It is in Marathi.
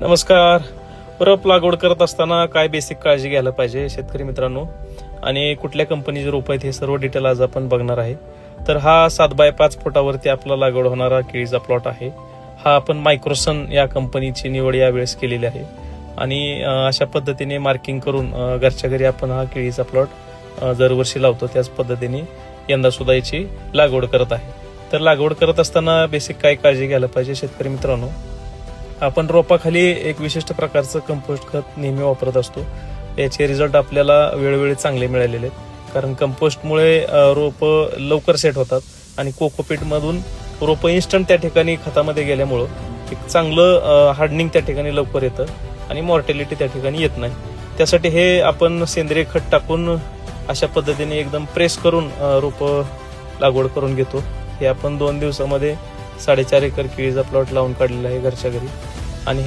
नमस्कार. रोप लागवड करत असताना काय बेसिक काळजी घ्यायला पाहिजे शेतकरी मित्रांनो, आणि कुठल्या कंपनीचे रोप आहेत हे सर्व डिटेल आज आपण बघणार आहे. तर हा 7x5 फुटावरती आपला लागवड होणारा केळीचा प्लॉट आहे. हा आपण मायक्रोसन या कंपनीची निवड यावेळेस केलेली आहे आणि अशा पद्धतीने मार्किंग करून घरच्या घरी आपण हा केळीचा प्लॉट दरवर्षी लावतो. त्याच पद्धतीने यंदा सुद्धा याची लागवड करत आहे. तर लागवड करत असताना बेसिक काय काळजी घ्यायला पाहिजे शेतकरी मित्रांनो, आपण रोपाखाली एक विशिष्ट प्रकारचं कंपोस्ट खत नेहमी वापरत असतो. याचे रिझल्ट आपल्याला वेळोवेळी चांगले मिळालेले आहेत, कारण कंपोस्टमुळे रोपं लवकर सेट होतात आणि कोकोपीटमधून रोपं इन्स्टंट त्या ठिकाणी खतामध्ये गेल्यामुळं एक चांगलं हार्डनिंग त्या ठिकाणी लवकर येतं आणि मॉर्टॅलिटी त्या ठिकाणी येत नाही. त्यासाठी हे आपण सेंद्रिय खत टाकून अशा पद्धतीने एकदम प्रेस करून रोपं लागवड करून घेतो. हे आपण 2 दिवसामध्ये 4.5 एकर केळीचा प्लॉट लावून काढलेला आहे घरच्या घरी. आणि